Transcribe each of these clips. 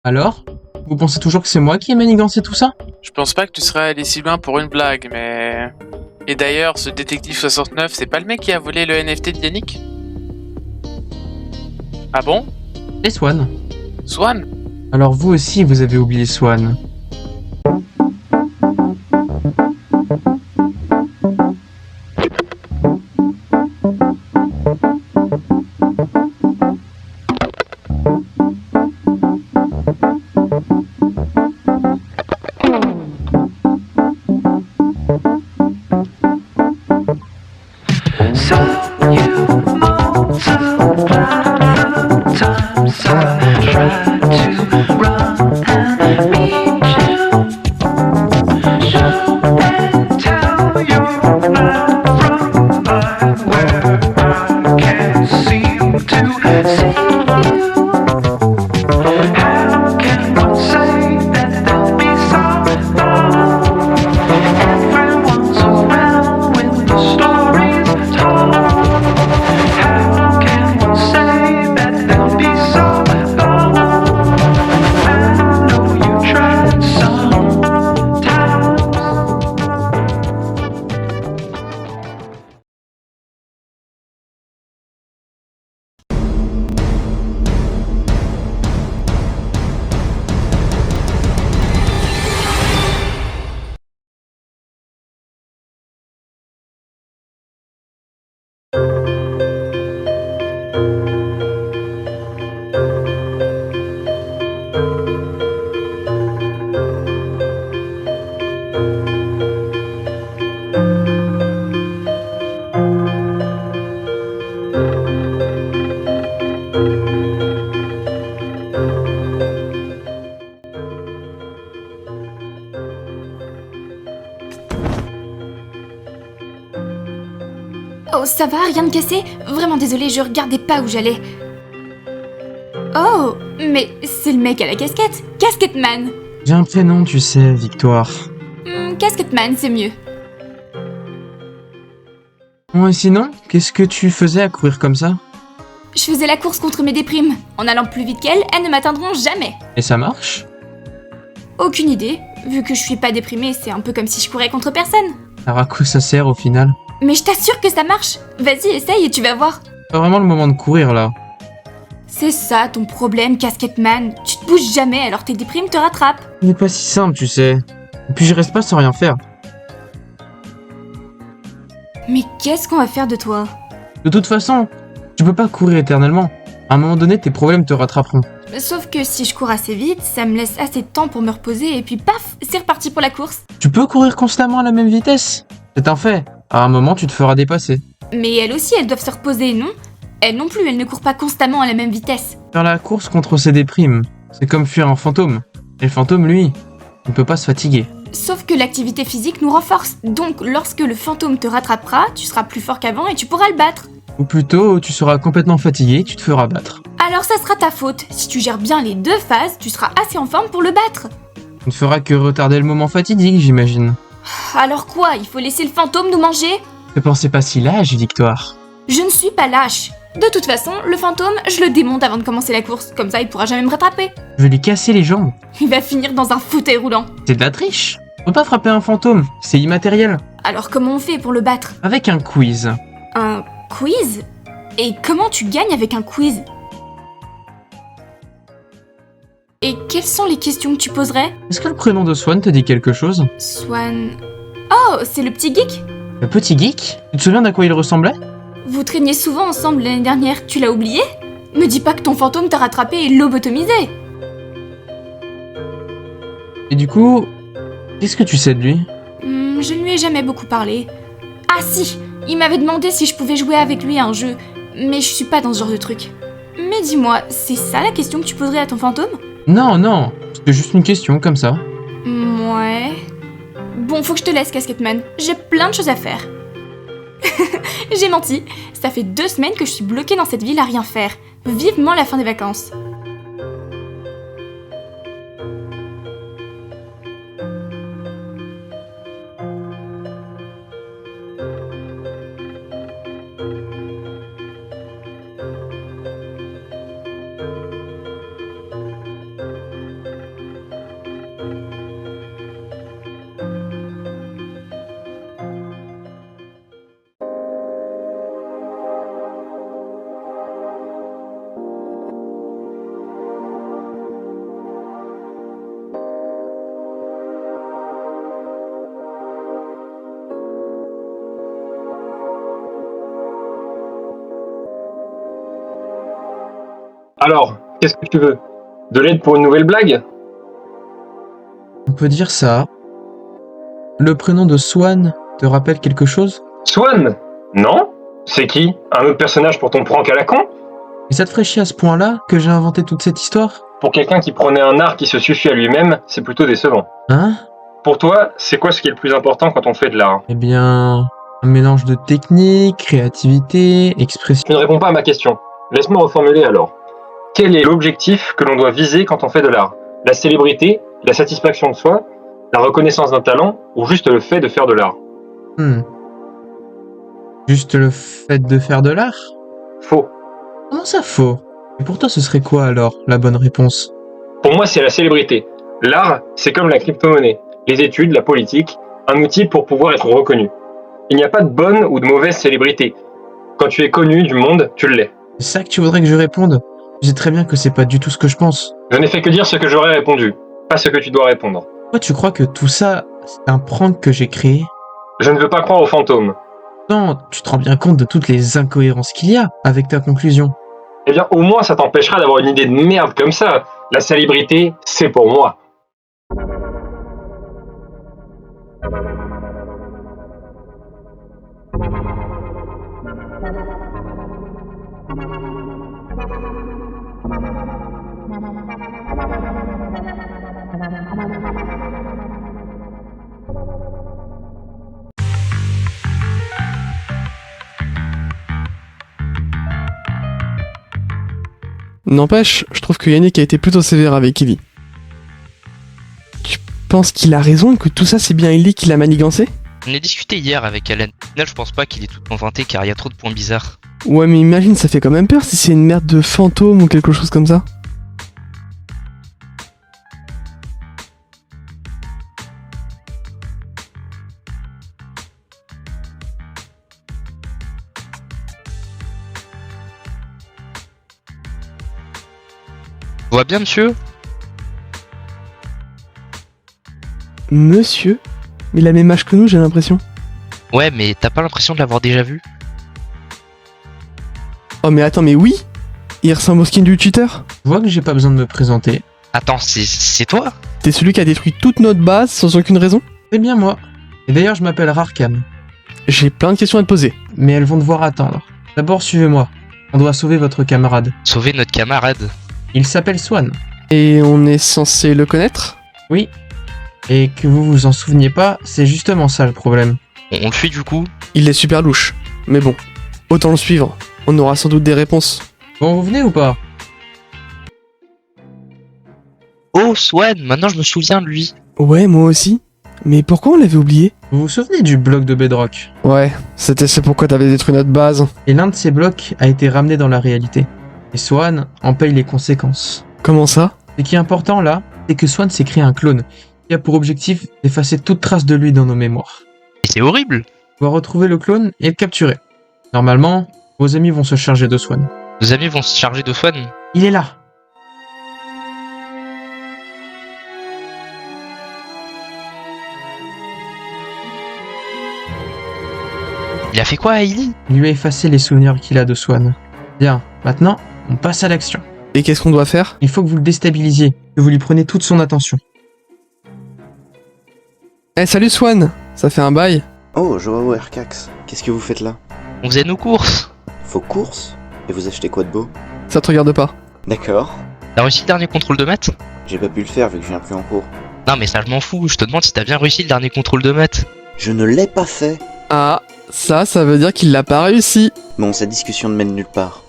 Alors? Vous pensez toujours que c'est moi qui ai manigancé tout ça? Je pense pas que tu serais allé si loin pour une blague, mais... Et d'ailleurs, ce détective 69, c'est pas le mec qui a volé le NFT de Yannick? Ah bon? Et Swan. Swan? Alors vous aussi, vous avez oublié Swan. Oh, ça va, rien de cassé? Vraiment désolée, je regardais pas où j'allais. Oh, mais c'est le mec à la casquette, Casquette Man. J'ai un prénom, tu sais, Victoire. Casquette Man, c'est mieux. Bon, et sinon, qu'est-ce que tu faisais à courir comme ça? Je faisais la course contre mes déprimes. En allant plus vite qu'elles, elles ne m'atteindront jamais. Et ça marche? Aucune idée. Vu que je suis pas déprimée, c'est un peu comme si je courais contre personne. Alors à quoi ça sert au final? Mais je t'assure que ça marche. Vas-y, essaye et tu vas voir. Pas vraiment le moment de courir là. C'est ça ton problème, Casquette Man. Tu te bouges jamais alors tes déprimes te rattrapent. Il n'est pas si simple, tu sais. Et puis je reste pas sans rien faire. Mais qu'est-ce qu'on va faire de toi? De toute façon, tu peux pas courir éternellement. À un moment donné, tes problèmes te rattraperont. Sauf que si je cours assez vite, ça me laisse assez de temps pour me reposer et puis paf, c'est reparti pour la course. Tu peux courir constamment à la même vitesse. C'est un fait. À un moment, tu te feras dépasser. Mais elles aussi, elles doivent se reposer, non? Elles non plus, elles ne courent pas constamment à la même vitesse. Faire la course contre ses déprimes, c'est comme fuir un fantôme. Et le fantôme, lui, il ne peut pas se fatiguer. Sauf que l'activité physique nous renforce, donc lorsque le fantôme te rattrapera, tu seras plus fort qu'avant et tu pourras le battre. Ou plutôt, tu seras complètement fatigué, tu te feras battre. Alors ça sera ta faute. Si tu gères bien les deux phases, tu seras assez en forme pour le battre. Tu ne feras que retarder le moment fatidique, j'imagine. Alors quoi, il faut laisser le fantôme nous manger? Ne pensez pas si lâche, Victoire. Je ne suis pas lâche. De toute façon, le fantôme, je le démonte avant de commencer la course, comme ça il pourra jamais me rattraper. Je vais lui casser les jambes. Il va finir dans un fauteuil roulant. C'est de la triche. On peut pas frapper un fantôme, c'est immatériel. Alors comment on fait pour le battre? Avec un quiz. Un quiz? Et comment tu gagnes avec un quiz? Et quelles sont les questions que tu poserais? Est-ce que le prénom de Swan te dit quelque chose? Swan... Oh, c'est le petit geek? Le petit geek? Tu te souviens d'à quoi il ressemblait? Vous traîniez souvent ensemble l'année dernière, tu l'as oublié? Me dis pas que ton fantôme t'a rattrapé et lobotomisé. Et du coup, qu'est-ce que tu sais de lui? Je ne lui ai jamais beaucoup parlé. Ah si, il m'avait demandé si je pouvais jouer avec lui à un jeu, mais je suis pas dans ce genre de truc. Mais dis-moi, c'est ça la question que tu poserais à ton fantôme? Non, non, c'était juste une question comme ça. Ouais... Bon, faut que je te laisse, Casquette Man. J'ai plein de choses à faire. J'ai menti. Ça fait 2 semaines que je suis bloquée dans cette ville à rien faire. Vivement la fin des vacances. Alors, qu'est-ce que tu veux? De l'aide pour une nouvelle blague? On peut dire ça. Le prénom de Swan te rappelle quelque chose? Swan? Non? C'est qui? Un autre personnage pour ton prank à la con? Et ça te ferait chier à ce point-là que j'ai inventé toute cette histoire? Pour quelqu'un qui prenait un art qui se suffit à lui-même, c'est plutôt décevant. Hein? Pour toi, c'est quoi ce qui est le plus important quand on fait de l'art? Eh bien, un mélange de technique, créativité, expression. Tu ne réponds pas à ma question. Laisse-moi reformuler alors. Quel est l'objectif que l'on doit viser quand on fait de l'art? La célébrité, la satisfaction de soi, la reconnaissance d'un talent ou juste le fait de faire de l'art? Juste le fait de faire de l'art? Faux. Comment ça faux? Et pour toi, ce serait quoi alors, la bonne réponse? Pour moi, c'est la célébrité. L'art, c'est comme la crypto-monnaie, les études, la politique, un outil pour pouvoir être reconnu. Il n'y a pas de bonne ou de mauvaise célébrité. Quand tu es connu du monde, tu l'es. C'est ça que tu voudrais que je réponde? Tu sais très bien que c'est pas du tout ce que je pense. Je n'ai fait que dire ce que j'aurais répondu, pas ce que tu dois répondre. Toi, tu crois que tout ça, c'est un prank que j'ai créé? Je ne veux pas croire aux fantômes. Non, tu te rends bien compte de toutes les incohérences qu'il y a avec ta conclusion. Eh bien, au moins, ça t'empêchera d'avoir une idée de merde comme ça. La célébrité, c'est pour moi. N'empêche, je trouve que Yannick a été plutôt sévère avec Ellie. Tu penses qu'il a raison, que tout ça c'est bien Ellie qui l'a manigancé? On a discuté hier avec Alan. Au final, je pense pas qu'il est tout inventé car il y a trop de points bizarres. Ouais, mais imagine, ça fait quand même peur si c'est une merde de fantôme ou quelque chose comme ça. On voit bien, monsieur? Monsieur? Il a le même âge que nous, j'ai l'impression. Ouais, mais t'as pas l'impression de l'avoir déjà vu? Oh mais attends, mais oui! Il ressemble au skin du tuteur. Je vois que j'ai pas besoin de me présenter. Attends, c'est toi? T'es celui qui a détruit toute notre base sans aucune raison? C'est bien moi. Et d'ailleurs, je m'appelle Rarkham. J'ai plein de questions à te poser. Mais elles vont devoir attendre. D'abord, suivez-moi. On doit sauver votre camarade. Sauver notre camarade. Il s'appelle Swan. Et on est censé le connaître? Oui. Et que vous vous en souveniez pas, c'est justement ça le problème. On le suit du coup? Il est super louche. Mais bon, autant le suivre. On aura sans doute des réponses. Bon, vous venez ou pas? Oh, Swan, maintenant je me souviens de lui. Ouais, moi aussi. Mais pourquoi on l'avait oublié? Vous vous souvenez du bloc de Bedrock? Ouais, c'est pourquoi t'avais détruit notre base. Et l'un de ces blocs a été ramené dans la réalité. Et Swan en paye les conséquences. Comment ça? Ce qui est important là, c'est que Swan s'est créé un clone qui a pour objectif d'effacer toute trace de lui dans nos mémoires. Et c'est horrible. On va retrouver le clone et le capturer. Normalement, vos amis vont se charger de Swan. Nos amis vont se charger de Swan. Il est là. Il a fait quoi à Ellie? Il lui a effacé les souvenirs qu'il a de Swan. Bien, maintenant, on passe à l'action. Et qu'est-ce qu'on doit faire? Il faut que vous le déstabilisiez, que vous lui preniez toute son attention. Eh salut Swan! Ça fait un bail. Oh, Joao Ercax, qu'est-ce que vous faites là? On faisait nos courses. Vos courses? Et vous achetez quoi de beau? Ça te regarde pas. D'accord. T'as réussi le dernier contrôle de maths? J'ai pas pu le faire vu que je viens plus en cours. Non mais ça je m'en fous, je te demande si t'as bien réussi le dernier contrôle de maths. Je ne l'ai pas fait. Ah, ça veut dire qu'il l'a pas réussi. Bon, cette discussion ne mène nulle part.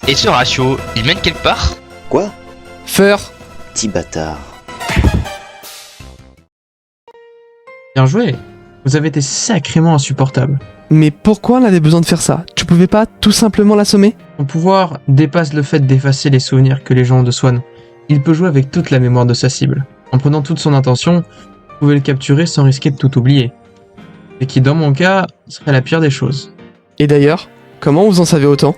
Et ce ratio, il mène quelque part? Quoi? Feur. Petit bâtard. Bien joué. Vous avez été sacrément insupportable. Mais pourquoi on avait besoin de faire ça? Tu pouvais pas tout simplement l'assommer? Son pouvoir dépasse le fait d'effacer les souvenirs que les gens ont de Swan. Il peut jouer avec toute la mémoire de sa cible. En prenant toute son intention, vous pouvez le capturer sans risquer de tout oublier. Et qui, dans mon cas, serait la pire des choses. Et d'ailleurs, comment vous en savez autant?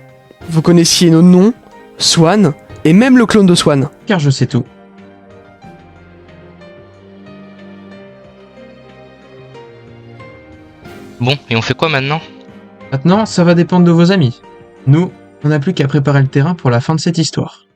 Vous connaissiez nos noms, Swan, et même le clone de Swan. Car je sais tout. Bon, et on fait quoi maintenant? Maintenant, ça va dépendre de vos amis. Nous, on n'a plus qu'à préparer le terrain pour la fin de cette histoire.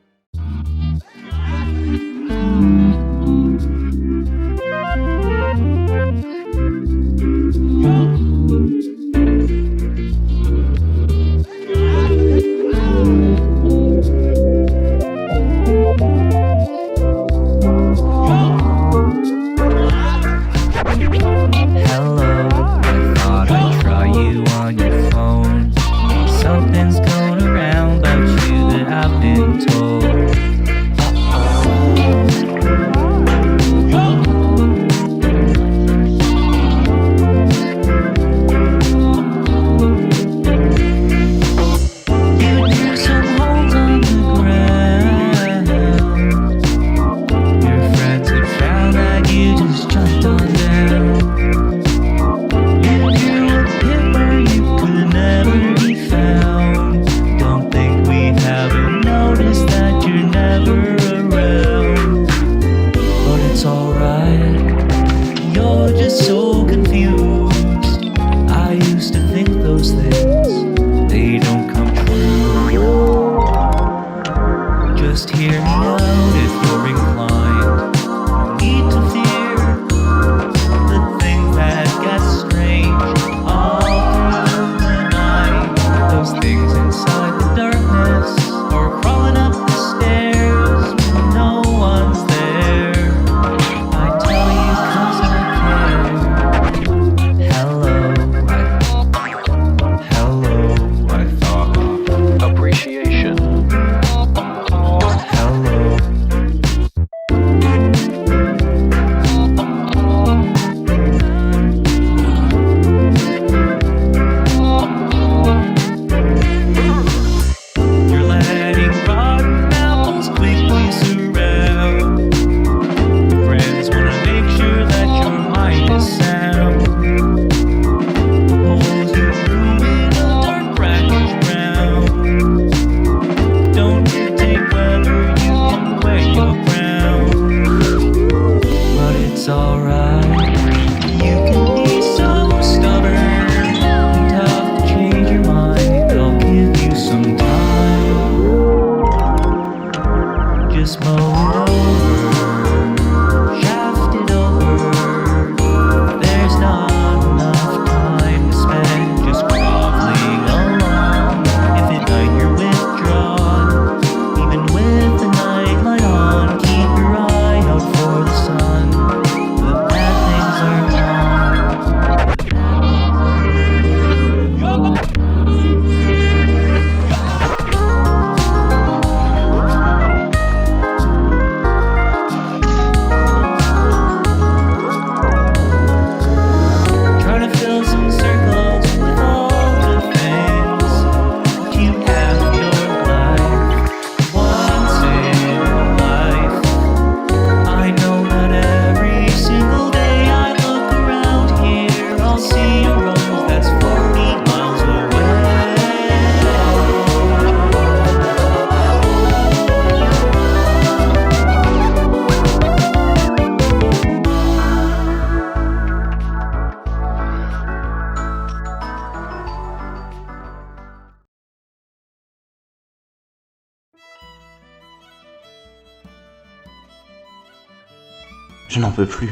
Je n'en peux plus.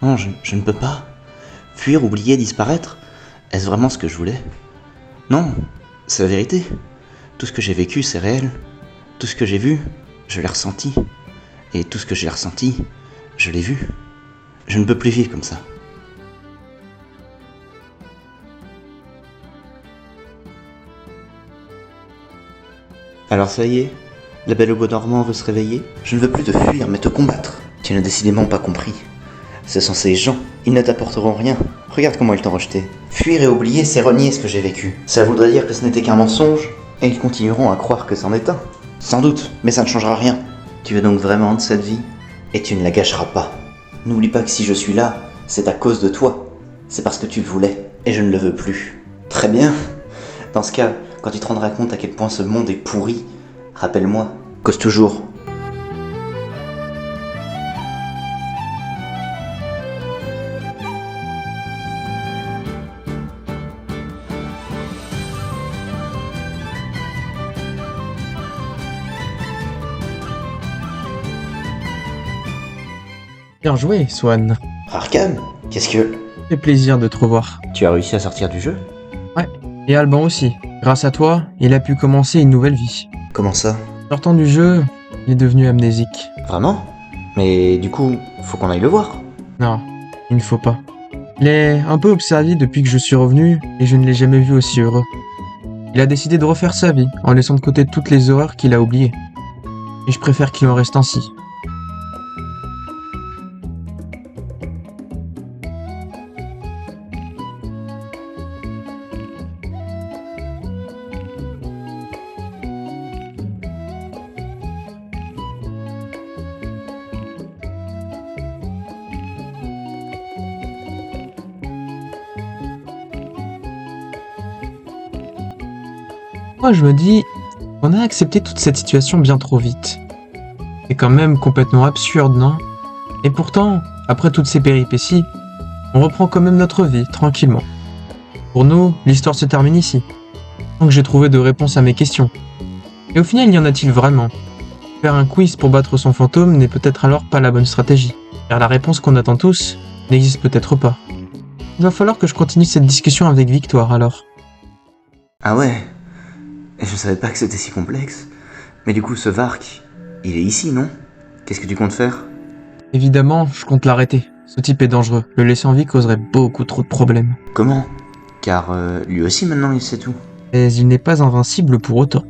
Non, je ne peux pas. Fuir, oublier, disparaître. Est-ce vraiment ce que je voulais? Non, c'est la vérité. Tout ce que j'ai vécu, c'est réel. Tout ce que j'ai vu, je l'ai ressenti. Et tout ce que j'ai ressenti, je l'ai vu. Je ne peux plus vivre comme ça. Alors ça y est, la belle au bois dormant veut se réveiller. Je ne veux plus te fuir, mais te combattre. Tu n'as décidément pas compris. Ce sont ces gens, ils ne t'apporteront rien. Regarde comment ils t'ont rejeté. Fuir et oublier, c'est renier ce que j'ai vécu. Ça voudrait dire que ce n'était qu'un mensonge, et ils continueront à croire que c'en est un. Sans doute, mais ça ne changera rien. Tu veux donc vraiment de cette vie? Et tu ne la gâcheras pas. N'oublie pas que si je suis là, c'est à cause de toi. C'est parce que tu le voulais, et je ne le veux plus. Très bien. Dans ce cas, quand tu te rendras compte à quel point ce monde est pourri, rappelle-moi, cause toujours. Bien joué, Swan. Arkham, qu'est-ce que... Fait plaisir de te revoir. Tu as réussi à sortir du jeu? Et Alban aussi. Grâce à toi, il a pu commencer une nouvelle vie. Comment ça? Sortant du jeu, il est devenu amnésique. Vraiment? Mais du coup, faut qu'on aille le voir. Non, il ne faut pas. Il est un peu observé depuis que je suis revenu et je ne l'ai jamais vu aussi heureux. Il a décidé de refaire sa vie en laissant de côté toutes les horreurs qu'il a oubliées. Et je préfère qu'il en reste ainsi. Moi, je me dis, on a accepté toute cette situation bien trop vite. C'est quand même complètement absurde, non? Et pourtant, après toutes ces péripéties, on reprend quand même notre vie, tranquillement. Pour nous, l'histoire se termine ici. Donc j'ai trouvé de réponses à mes questions. Et au final, y en a-t-il vraiment? Faire un quiz pour battre son fantôme n'est peut-être alors pas la bonne stratégie, car la réponse qu'on attend tous n'existe peut-être pas. Il va falloir que je continue cette discussion avec Victoire alors. Ah ouais? Je savais pas que c'était si complexe. Mais du coup, ce Vark, il est ici, non? Qu'est-ce que tu comptes faire? Évidemment, je compte l'arrêter. Ce type est dangereux. Le laisser en vie causerait beaucoup trop de problèmes. Comment? Car lui aussi maintenant il sait tout. Mais il n'est pas invincible pour autant.